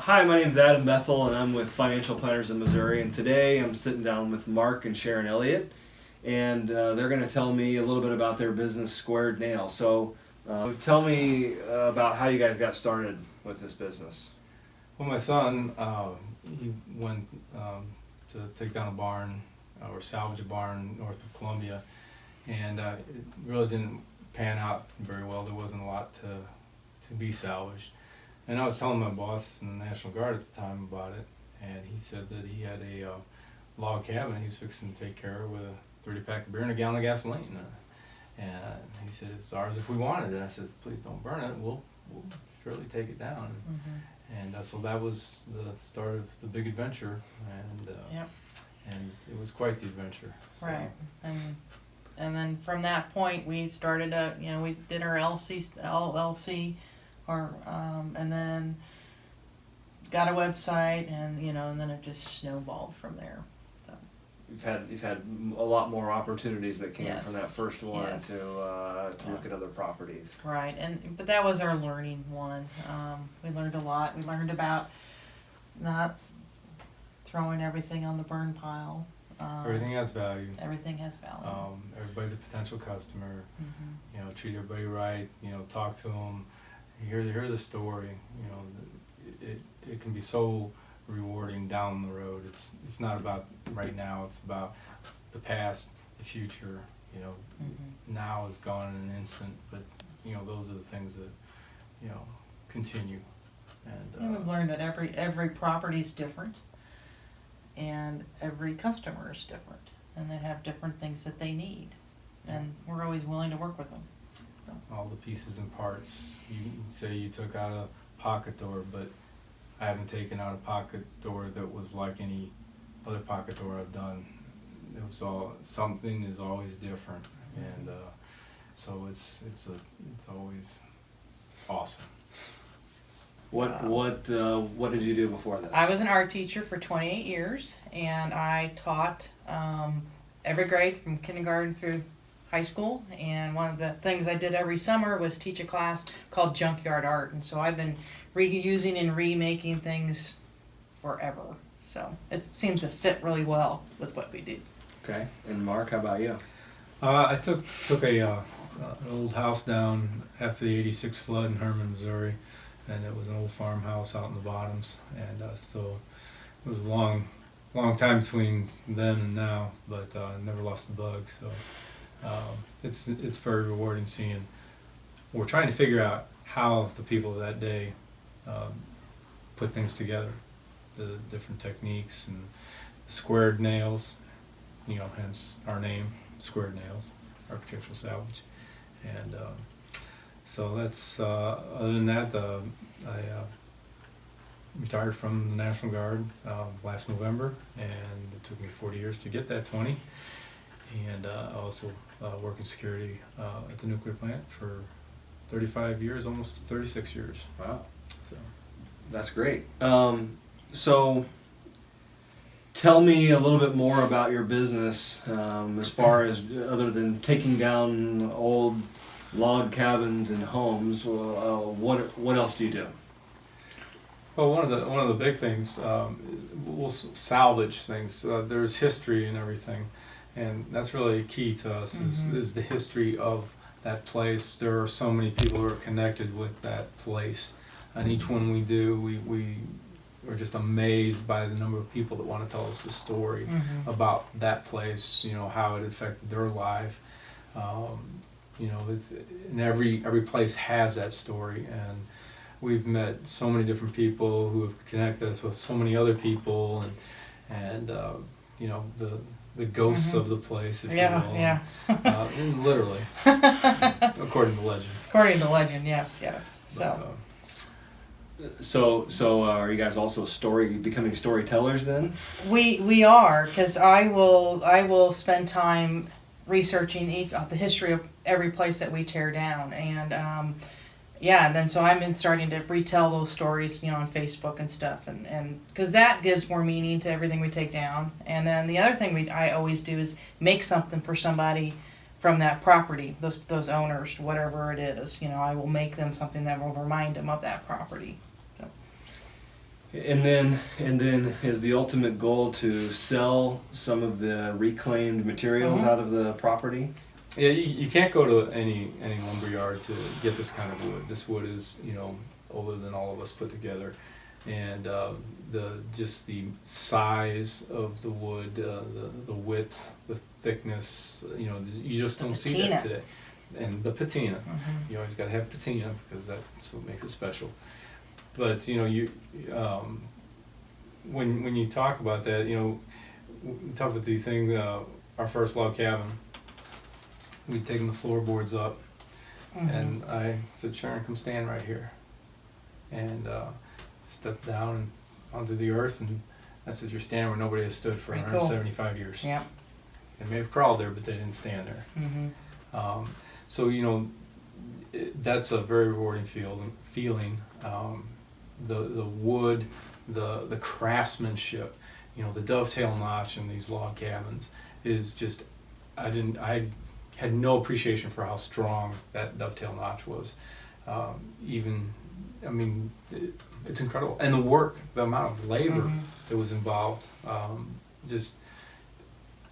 Hi, my name's Adam Bethel, and I'm with Financial Planners in Missouri. And today I'm sitting down with Mark and Sharon Elliott, and they're going to tell me a little bit about their business, Squared Nail. So, tell me about how you guys got started with this business. Well, my son, he went to take down a barn or salvage a barn north of Columbia, and it really didn't pan out very well. There wasn't a lot to be salvaged. And I was telling my boss in the National Guard at the time about it, and he said that he had a log cabin he was fixing to take care of with a 30-pack of beer and a gallon of gasoline. And he said, it's ours if we want it. And I said, please don't burn it. We'll surely take it down. Mm-hmm. And so that was the start of the big adventure, and Yep. and it was quite the adventure. So, Right, and then from that point we started we did our LLC, and then got a website, and then it just snowballed from there. So. You've had a lot more opportunities that came from that Yes. first one Yes. to look at other properties. Right, but that was our learning one. We learned a lot. We learned about not throwing everything on the burn pile. everything has value. Everything has value. Everybody's a potential customer. Mm-hmm. Treat everybody right. Talk to them. Hear the story. It can be so rewarding down the road. It's not about right now. It's about the past, the future. Mm-hmm. Now is gone in an instant, but those are the things that continue. And we've learned that every property is different, and every customer is different, and they have different things that they need, and we're always willing to work with them. So. All the pieces and parts. You say you took out a pocket door, but I haven't taken out a pocket door that was like any other pocket door I've done. It was something is always different, and so it's always awesome. What did you do before this? I was an art teacher for 28 years, and I taught every grade from kindergarten through high school. And one of the things I did every summer was teach a class called Junkyard Art. And so I've been reusing and remaking things forever. So it seems to fit really well with what we do. Okay. And Mark, how about you? I took an old house down after the '86 flood in Herman, Missouri, and it was an old farmhouse out in the bottoms. And so it was a long time between then and now, but never lost the bug. So it's very rewarding seeing. We're trying to figure out how the people of that day put things together, the different techniques and the squared nails, hence our name, Squared Nails, Architectural Salvage. And so that's, other than that, I retired from the National Guard last November, and it took me 40 years to get that 20. And I also work in security at the nuclear plant for 35 years, almost 36 years. Wow. So That's great. So tell me a little bit more about your business, as far as other than taking down old log cabins and homes. What else do you do? Well, one of the big things, we'll salvage things. There's history and everything, and that's really key to us. Is the history of that place. There are so many people who are connected with that place, and each one we do, we are just amazed by the number of people that want to tell us the story about that place. How it affected their life. It's, and every place has that story, and we've met so many different people who have connected us with so many other people, and the ghosts of the place, if you will. Yeah. And literally, according to legend. According to legend, yes. So are you guys also becoming storytellers then? We are, because I will spend time researching the history of every place that we tear down, and and then so I'm starting to retell those stories, on Facebook and stuff, and because that gives more meaning to everything we take down. And then the other thing I always do is make something for somebody from that property, those owners, whatever it is. I will make them something that will remind them of that property. So. And then is the ultimate goal to sell some of the reclaimed materials Mhm. out of the property? Yeah, you can't go to any lumber yard to get this kind of wood. This wood is, older than all of us put together, and just the size of the wood, the width, the thickness, you just don't see that patina. today. And the patina, Mhm. you always got to have patina because that's what makes it special. But when you talk about that, we talk about the thing, our first log cabin. We'd taken the floorboards up, Mhm. and I said, Sharon, come stand right here. And stepped down onto the earth, and I said, you're standing where nobody has stood for Pretty cool. 175 years. Yeah. They may have crawled there, but they didn't stand there. Mhm. So that's a very rewarding feeling. The wood, the craftsmanship, the dovetail notch in these log cabins is just, I had no appreciation for how strong that dovetail notch was. It's incredible, and the amount of labor Mhm. that was involved, just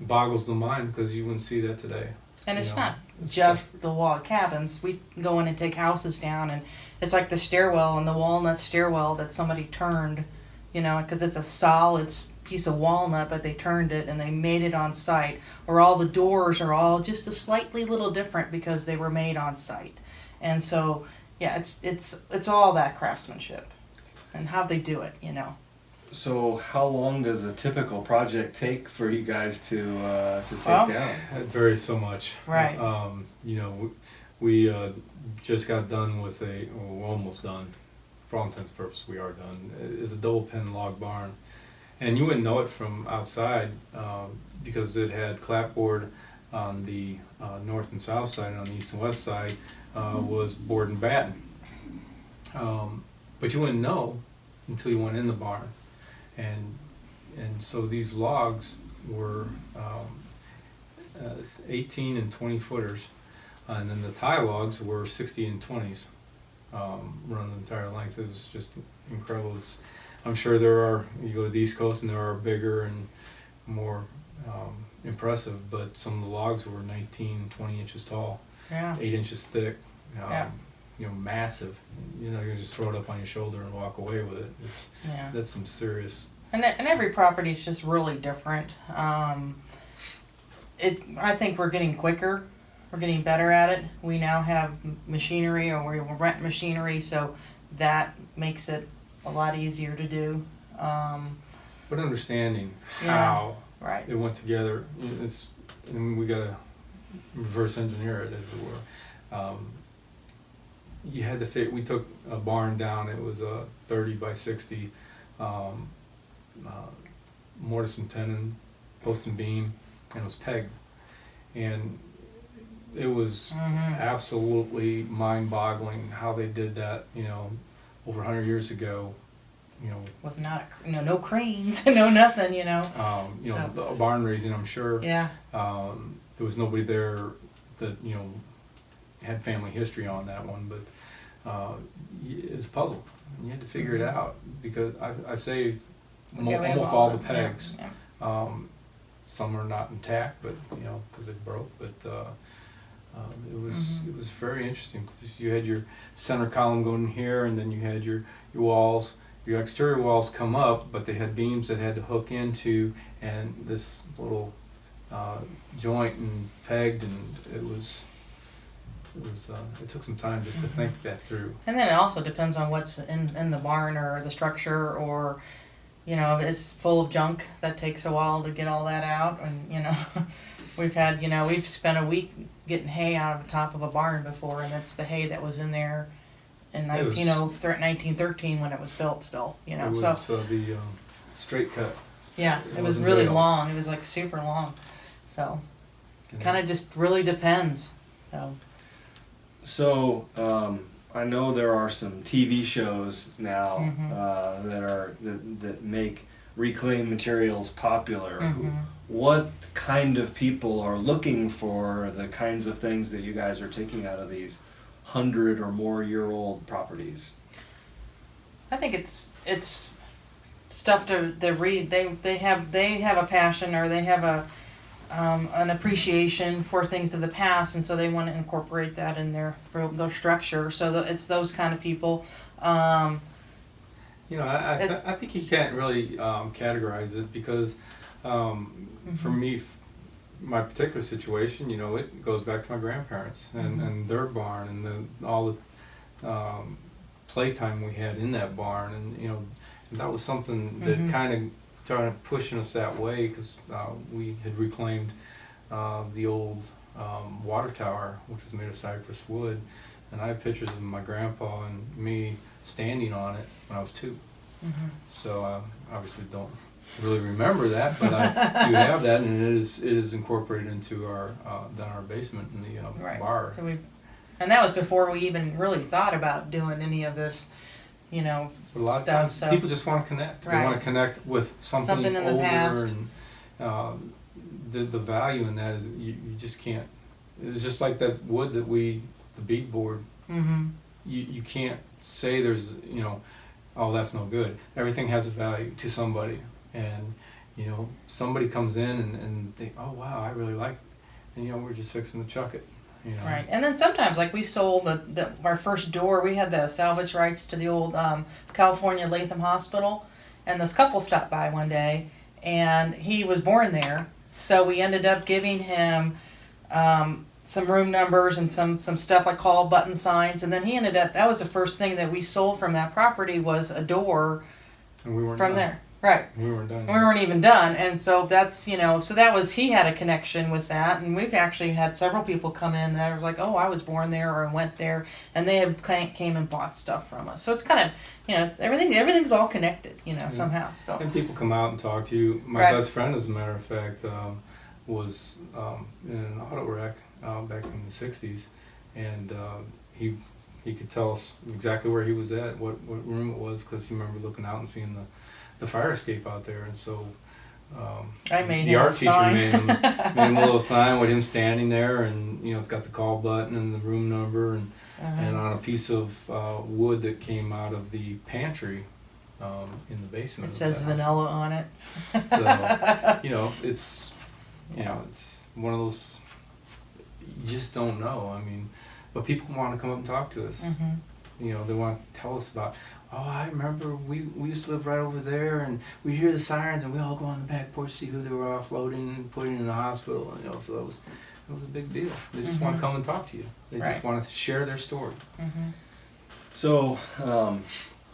boggles the mind because you wouldn't see that today. And it's You know, not it's just the log cabins. We go in and take houses down, and it's like the stairwell and the walnut stairwell that somebody turned, because it's a solid piece of walnut, but they turned it and they made it on site. Or all the doors are all just a slightly little different because they were made on site. And so, yeah, it's all that craftsmanship and how they do it. So how long does a typical project take for you guys to take Well, down? It varies so much. Right. We just got done with we're almost done. For all intents and purposes, we are done. It's a double pen log barn. And you wouldn't know it from outside because it had clapboard on the north and south side, and on the east and west side was board and batten. But you wouldn't know until you went in the barn. And so these logs were 18 and 20 footers, and then the tie logs were 60 and 20s, running the entire length. It was just incredible. I'm sure you go to the East Coast and there are bigger and more impressive, but some of the logs were 19, 20 inches tall, Yeah. 8 inches thick. Yeah. Massive. You just throw it up on your shoulder and walk away with it. Yeah. That's some serious. And every property is just really different. I think we're getting quicker. We're getting better at it. We now have machinery, or we rent machinery, so that makes it a lot easier to do. But understanding Yeah. how Right. it went together, and we got to reverse engineer it, as it were. You had to fit. We took a barn down. It was a 30 by 60 mortise and tenon, post and beam, and it was pegged. And it was Mhm. absolutely mind-boggling how they did that. Over 100 years ago. With no cranes, no nothing. So- A barn raising. I'm sure. Yeah. There was nobody there that had family history on that one, but it's a puzzle. You had to figure it out because I say Yeah, we have almost all the of them. Yeah, pegs. yeah. Some are not intact, but because they broke. But it was very interesting. 'Cause you had your center column going here, and then you had your walls. Your exterior walls come up, but they had beams that had to hook into, and this little joint and pegged, and it took some time just to think that through. And then it also depends on what's in the barn or the structure, or if it's full of junk, that takes a while to get all that out. And we've spent a week getting hay out of the top of a barn before, and it's the hay that was in there in It was- 1913 when it was built still. It was the straight cut. Yeah, it it was wasn't really bales. long. It was like super long. So kind of just really depends. So I know there are some TV shows now Mhm. that make reclaimed materials popular. Mhm. What kind of people are looking for the kinds of things that you guys are taking out of these 100 or more year old properties? I think it's stuff to read. They have a passion, or they have an appreciation for things of the past, and so they want to incorporate that in their structure. So it's those kind of people. You know, I think you can't really categorize it because for me, my particular situation, you know, it goes back to my grandparents and their barn and all the playtime we had in that barn, and you know, that was something that kind of started pushing us that way because we had reclaimed the old water tower, which was made of cypress wood, and I have pictures of my grandpa and me standing on it when I was 2. So I obviously don't really remember that, but I do have that, and it is incorporated into our down our basement in the bar. So and that was before we even really thought about doing any of this, you know, But a lot stuff. of times So people just want to connect. They Right. want to connect with something in the older, past. and the value in that is you just can't. It's just like that wood that the beadboard. You can't say there's, you know, oh, that's no good. Everything has a value to somebody, and you know, somebody comes in and think, oh wow, I really like it. And you know, we're just fixing to chuck it, you know. Right, and then sometimes, like, we sold our first door. We had the salvage rights to the old California Latham Hospital, and this couple stopped by one day, and he was born there, so we ended up giving him some room numbers and some stuff like call button signs, and then he ended up, that was the first thing that we sold from that property, was a door And we weren't from done. there. Right. We weren't done. We weren't even done, and so that's, you know, so that was, he had a connection with that, and we've actually had several people come in that was like, oh, I was born there or I went there, and they have came and bought stuff from us. So it's kind of, you know, it's everything's all connected, you know, somehow. So And people come out and talk to you. My Right. best friend, as a matter of fact, was in an auto wreck back in the '60s, and he could tell us exactly where he was at, what room it was, because he remembered looking out and seeing the fire escape out there. And so I made the him a art teacher sign. made him a little sign with him standing there, and you know, it's got the call button and the room number, and and on a piece of wood that came out of the pantry in the basement. It of says the house. vanilla on it. So, you know, it's one of those, you just don't know. I mean, but people want to come up and talk to us. You know, they want to tell us about, oh, I remember we used to live right over there, and we'd hear the sirens, and we all go on the back porch to see who they were offloading and putting in the hospital. And, you know, so it was a big deal. They just want to come and talk to you. They Right. just want to share their story. So,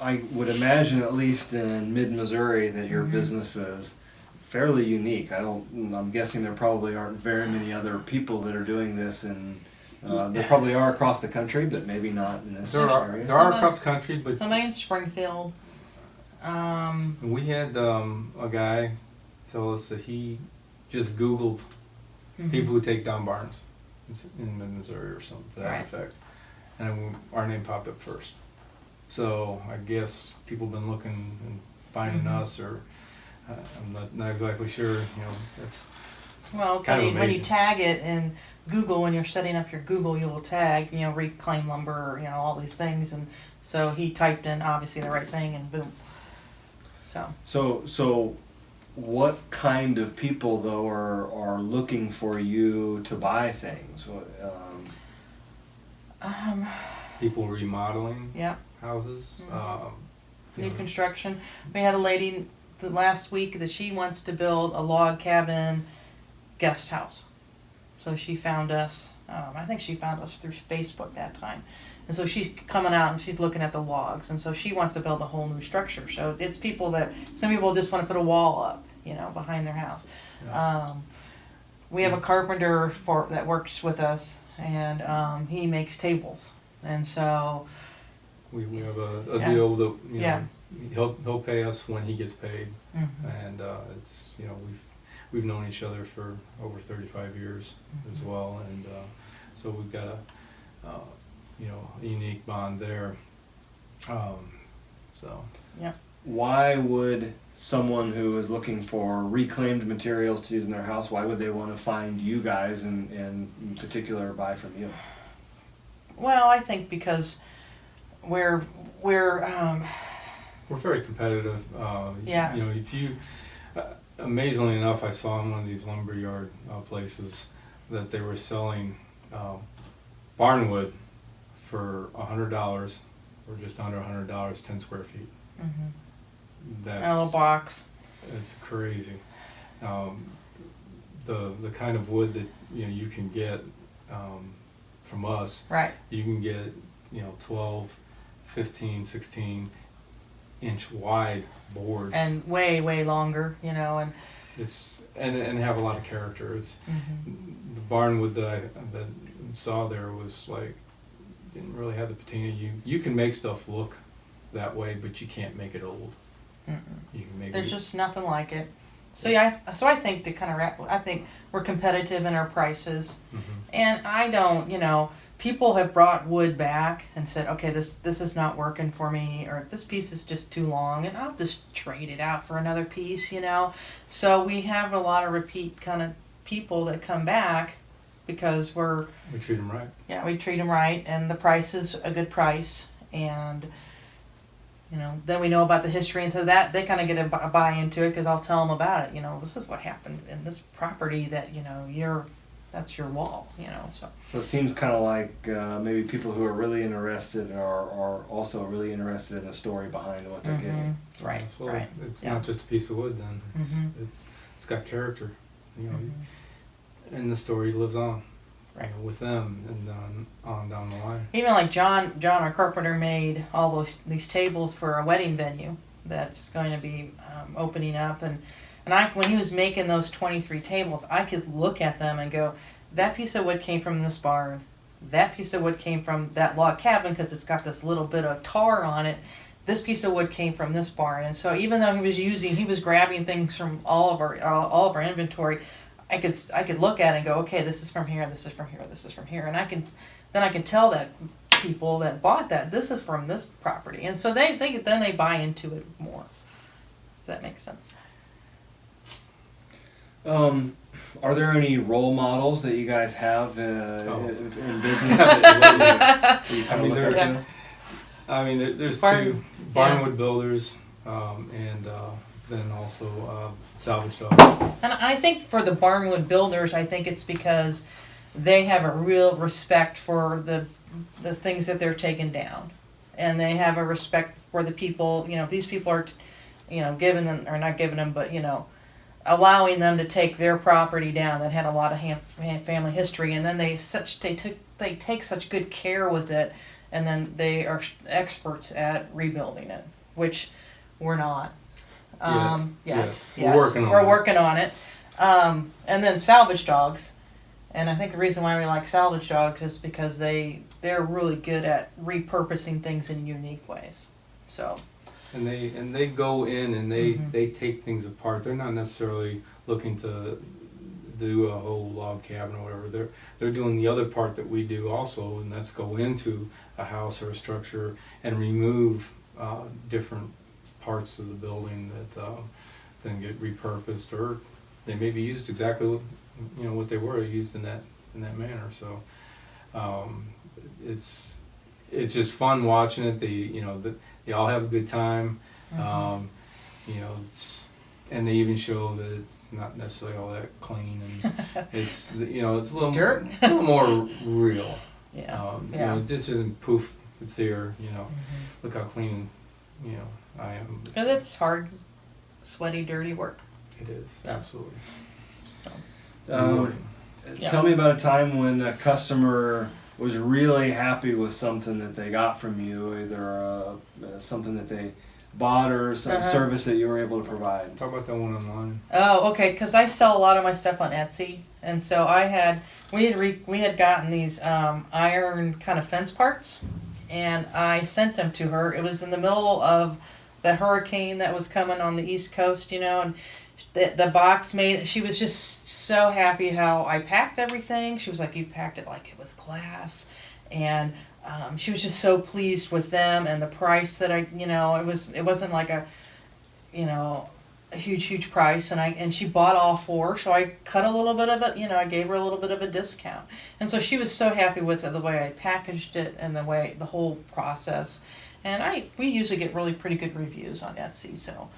I would imagine, at least in mid-Missouri, that your business is fairly unique. I'm guessing there probably aren't very many other people that are doing this, and there probably are across the country, but maybe not in this There area. are across the country, but Somebody in Springfield. we had a guy tell us that he just Googled people who take down barns in mid-Missouri or something to that Right. effect, and our name popped up first. So I guess people have been looking and finding us, or I'm not exactly sure. You know, it's Well, kind of when you amazing. tag it in Google, when you're setting up your Google, you'll tag, you know, reclaim lumber, you know, all these things, and so he typed in obviously the right thing, and boom. So what kind of people though are looking for you to buy things? people remodeling Yeah, houses. you new know, construction. We had a lady the last week that she wants to build a log cabin guest house. So she found us, I think she found us through Facebook that time. And so she's coming out and she's looking at the logs. And so she wants to build a whole new structure. So it's people that, some people just want to put a wall up, you know, behind their house. We have a carpenter that works with us, and he makes tables. And so, we have a Yeah. deal that you Yeah. know he'll pay us when he gets paid, mhm. and it's, you know, we've known each other for over 35 years as well, and so we've got you know, a unique bond there. So Why would someone who is looking for reclaimed materials to use in their house, why would they want to find you guys and in particular buy from you? Well, I think because we're we're very competitive. Yeah. You know, if you, amazingly enough, I saw in one of these lumberyard places that they were selling barnwood for $100 or just under $100, 10 square feet. Mm-hmm. That's A little box. it's crazy. The kind of wood that you can get from us, Right. you can get 12, 15, 16-inch wide boards, And way longer, and it's and have a lot of character. It's mhm. the barnwood that I saw there was like didn't really have the patina. You can make stuff look that way, but you can't make it old. Mm-mm. You can make There's it, just nothing like it. So yeah, I think to kind of wrap, I think we're competitive in our prices, mhm. and I don't, people have brought wood back and said, okay, this is not working for me, or this piece is just too long, and I'll just trade it out for another piece, So we have a lot of repeat kind of people that come back because We treat them right. we treat them right, and the price is a good price, and then we know about the history, and so that they kind of get a buy into it because I'll tell them about it. This is what happened in this property that that's your wall. So So it seems kind of like maybe people who are really interested are also really interested in the story behind what they're getting. Right, Absolutely. right. It's Yeah. not just a piece of wood. Then Mhm. it's got character. Mhm. And the story lives on. Right. With them and on down the line. Even like John, our carpenter, made all these tables for a wedding venue that's going to be opening up, and when he was making those 23 tables, I could look at them and go, that piece of wood came from this barn, that piece of wood came from that log cabin because it's got this little bit of tar on it. This piece of wood came from this barn, and so even though he was grabbing things from all of our inventory. I could look at it and go, okay, this is from here, this is from here, this is from here, and I can tell that people that bought that this is from this property, and so they buy into it more. Does that make sense? Are there any role models that you guys have in business? Absolutely. that you kind I of mean, look there- up to? I mean, there's Barn- two barnwood builders, and then also salvage dogs. And I think for the barnwood builders, I think it's because they have a real respect for the things that they're taking down, and they have a respect for the people. These people are, giving them, or not giving them, but allowing them to take their property down that had a lot of family history, and then they take such good care with it, and then they are experts at rebuilding it, which we're not. Yet. We're working on We're it. working on it. And then salvage dogs. And I think the reason why we like salvage dogs is because they're really good at repurposing things in unique ways. So And they go in and they Mhm. take things apart. They're not necessarily looking to do a whole log cabin or whatever. They're doing the other part that we do also, and that's go into a house or a structure and remove different parts of the building that then get repurposed, or they may be used exactly what they were used in that manner. So it's just fun watching it. They all have a good time. And they even show that it's not necessarily all that clean, and it's it's a little Dirt? a little more real. yeah. It just isn't poof. It's there. Mhm. Look how clean I am. Because it's hard, sweaty, dirty work. It is Yeah. absolutely. Um, Yeah. Tell me about a time when a customer was really happy with something that they got from you, either something that they bought or some Uh-huh. service that you were able to provide. Talk about that one online. Oh, okay. Because I sell a lot of my stuff on Etsy, and so we had gotten these iron kind of fence parts, and I sent them to her. It was in the middle of the hurricane that was coming on the East Coast, and the box made. She was just so happy how I packed everything. She was like, "You packed it like it was glass," and she was just so pleased with them and the price that it wasn't like a huge price, and she bought all four, so I cut a little bit of it, I gave her a little bit of a discount, and so she was so happy with the way I packaged it and the whole process, And we usually get really pretty good reviews on Etsy. So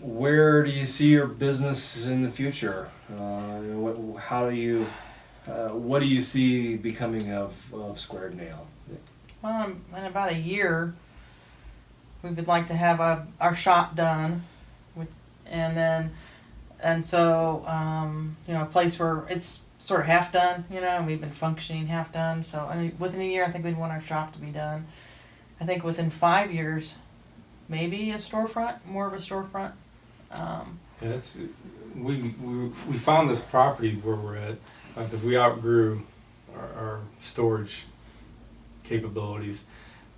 Where do you see your business in the future? What do you see becoming of Squared Nail? in about a year, we would like to have our shop done, and so a place where it's sort of half done, and we've been functioning half done. So within a year, I think we'd want our shop to be done. I think within 5 years, maybe a storefront, more of a storefront. Yeah, we found this property where we're at because we outgrew our storage capabilities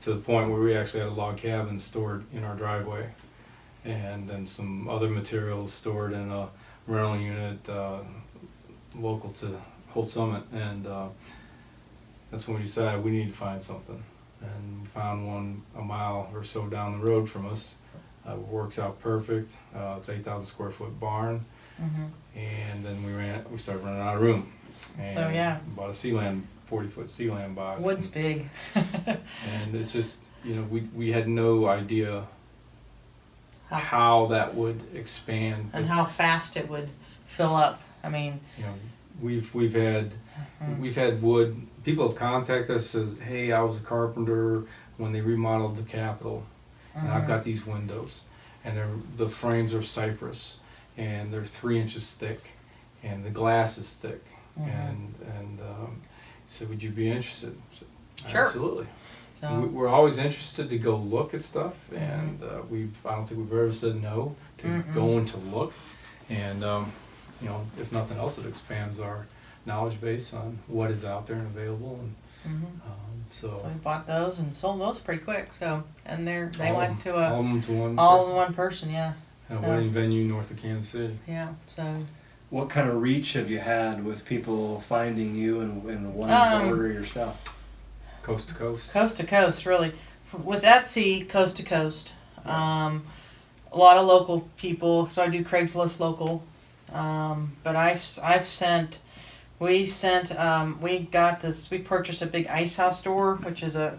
to the point where we actually had a log cabin stored in our driveway, and then some other materials stored in a rental unit local to Holt Summit, and that's when we decided we need to find something, and we found one a mile or so down the road from us. Works out perfect. It's 8,000 square foot barn, and then we started running out of room, and So, yeah. bought a Sealand 40-foot Sealand box. Wood's big. And it's just, we had no idea how that would expand. And how fast it would fill up. I mean, We've had wood. People have contacted us, says, "Hey, I was a carpenter when they remodeled the Capitol, and I've got these windows, and the frames are cypress, and they're 3 inches thick, and the glass is thick." And said, "Would you be interested?" I said, Sure. Absolutely. so We're always interested to go look at stuff, and I don't think we've ever said no to going to look, and if nothing else, it expands our knowledge base on what is out there and available, and so we bought those and sold those pretty quick. So they all went to all of them to one all person. in one person. Yeah. At a So- wedding venue north of Kansas City. Yeah. So What kind of reach have you had with people finding you and wanting to order your stuff? Coast to coast. coast to coast, really. With Etsy, coast to coast. A lot of local people. So I do Craigslist local. But we purchased a big ice house door, which is a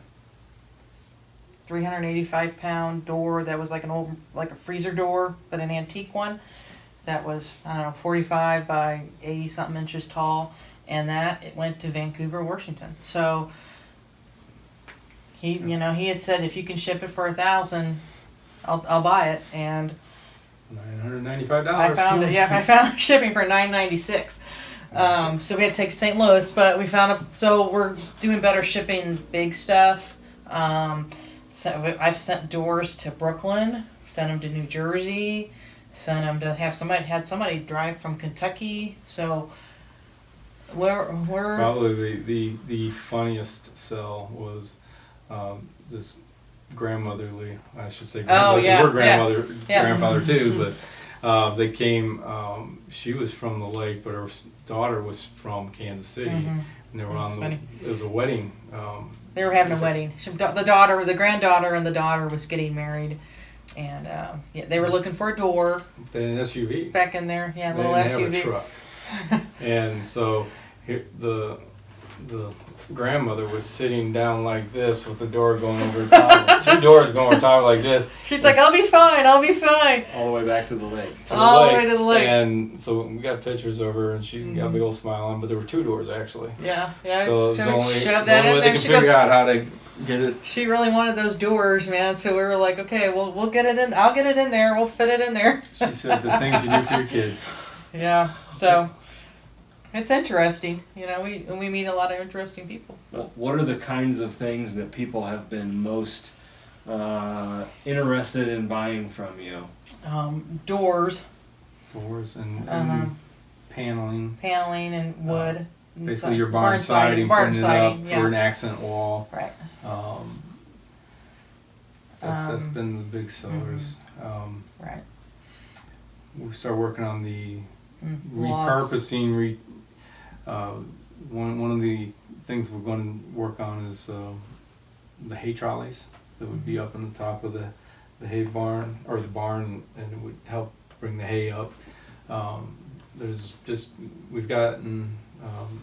385-pound door that was like a freezer door, but an antique one that was, 45 by 80 something inches tall, and it went to Vancouver, Washington. So he had said, if you can ship it for $1,000, I'll buy it, and $995. I found it. Yeah, I found shipping for $996. So we had to take St. Louis, but we found so we're doing better shipping big stuff. So I've sent doors to Brooklyn, sent them to New Jersey, sent them to had somebody drive from Kentucky. So we're Probably the funniest sell was this grandmotherly, I should say grandmother, yeah, we're grandfather too, Mhm. but they came, she was from the lake, but her daughter was from Kansas City, and they were That's funny. it was a wedding. They were having a wedding. The granddaughter and the daughter was getting married, and they were looking for a door They had an SUV. back in there. Yeah, They little didn't SUV. have a truck. And so the grandmother was sitting down like this with the door going over the top, two doors going over top like this. She's like, I'll be fine. All All the way back to the lake. to All the way to the lake. And so we got pictures of her, and she's got a big old smile on, but there were two doors actually. Yeah. So it's the only shove that in way there. they She can figure goes, out how to get it. she really wanted those doors, man. So we were like, okay, well, we'll get it in. I'll get it in there. We'll fit it in there. She said the things you do for your kids. Yeah. So it's interesting. We meet a lot of interesting people. Well, what are the kinds of things that people have been most interested in buying from you? Doors, Doors and paneling. paneling, and wood. and Basically, some- your barn siding, barn putting siding, it up yeah. for an accent wall. Right. That's been the big sellers. Right. We start working on the Logs. repurposing. One of the things we're going to work on is the hay trolleys that would be up on the top of the hay barn or the barn, and it would help bring the hay up. We've gotten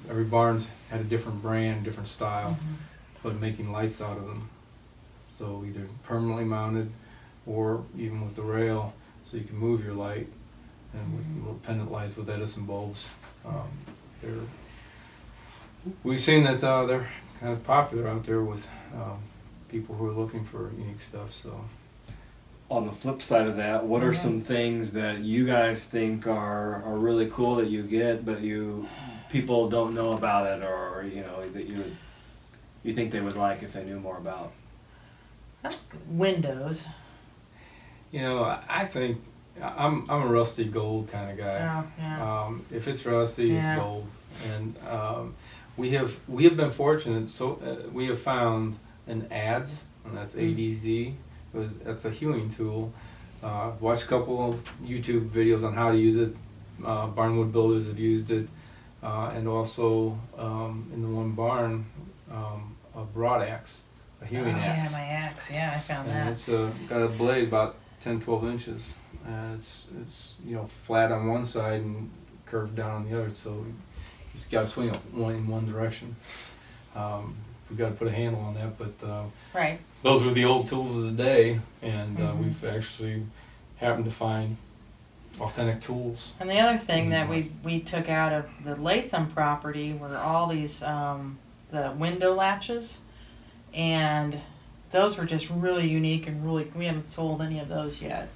every barn's had a different brand, different style, but making lights out of them. so either permanently mounted or even with the rail, so you can move your light, and with little pendant lights with Edison bulbs. We've seen that they're kind of popular out there with people who are looking for unique stuff. So On the flip side of that, what are some things that you guys think are really cool that you get, but people don't know about it, or that you think they would like if they knew more about? Windows. I think I'm a rusty gold kind of guy. Oh, yeah. If it's rusty, it's Yeah. gold. And we have been fortunate. So we have found an ADS, and that's ADZ. That's a hewing tool. Watched a couple of YouTube videos on how to use it. Barnwood builders have used it, and also in the one barn, a broad axe, a hewing axe. Yeah, my axe. Yeah, I found And that. it's got a blade about 10-12 inches, and it's flat on one side and curved down on the other, so you just got to swing it in one direction. We've got to put a handle on that, but Right. those were the old tools of the day, and we've actually happened to find authentic tools. And the other thing that we took out of the Latham property were all these the window latches, and those were just really unique and we haven't sold any of those yet,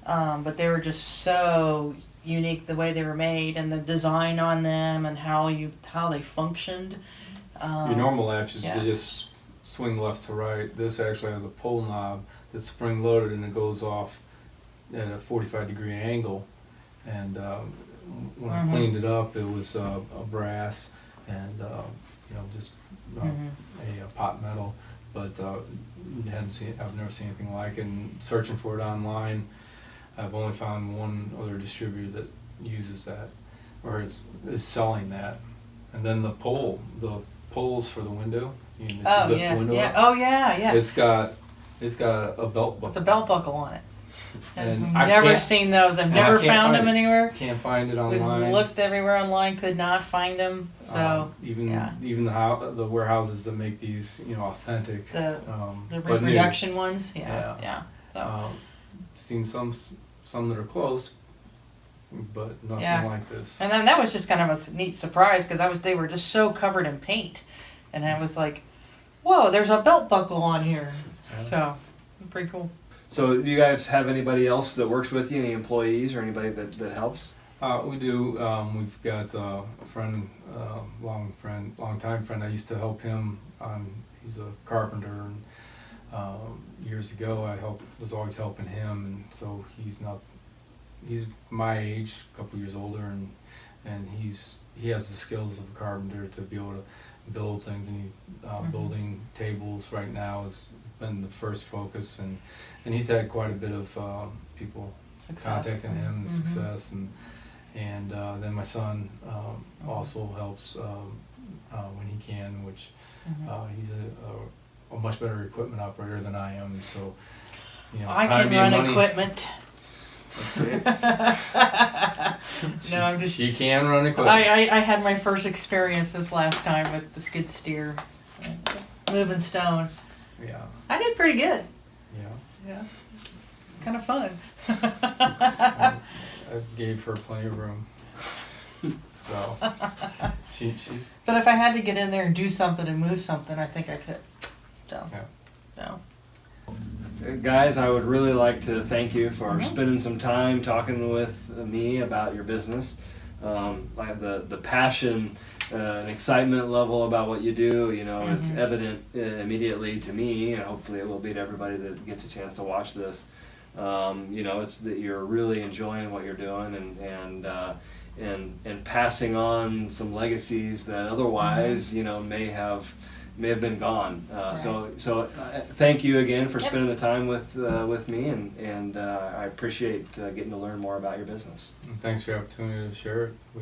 but they were just so unique, the way they were made and the design on them and how they functioned. Your normal latches, yeah. they just swing left to right. This actually has a pull knob that's spring loaded, and it goes off at a 45-degree angle. And when I cleaned it up, it was a brass and just a pot metal. But I've never seen anything like it. And searching for it online, I've only found one other distributor that uses that, or is selling that. And then the poles for the window. You lift the window up. Oh yeah. It's got a belt buckle. It's a belt buckle on it. And I've I never can't- seen those. I've and I never can't found find them it. anywhere. Can't find it We've online. looked everywhere online, could not find them. So even yeah. the warehouses that make these authentic. the but new. reproduction ones, yeah. So Seen some that are close, but nothing Yeah. like this. and then that was just kind of a neat surprise because they were just so covered in paint, and I was like, whoa, there's a belt buckle on here. Yeah. So pretty cool. So do you guys have anybody else that works with you, any employees or anybody that helps? We do. We've got a friend, long time friend. I used to help him. He's a carpenter, and years ago was always helping him, and so he's my age, a couple years older, and he has the skills of a carpenter to be able to build things, and he's building tables right now has been the first focus, and he's had quite a bit of people Success. contacting him and success, and then my son also helps when he can, which he's a much better equipment operator than I am, so I time can being run money. equipment. No, I'm just. She can run equipment. I had my first experience this last time with the skid steer, moving stone. Yeah, I did pretty good. yeah. Yeah, it's kind of fun. I gave her plenty of room. So she's But if I had to get in there and do something and move something, I think I could. So, no. Guys, I would really like to thank you for spending some time talking with me about your business. Like the passion and excitement level about what you do, is evident immediately to me, and hopefully it will be to everybody that gets a chance to watch this. It's that you're really enjoying what you're doing and passing on some legacies that otherwise, may have been gone. So thank you again for spending the time with me, and I appreciate getting to learn more about your business. thanks for the opportunity to share it with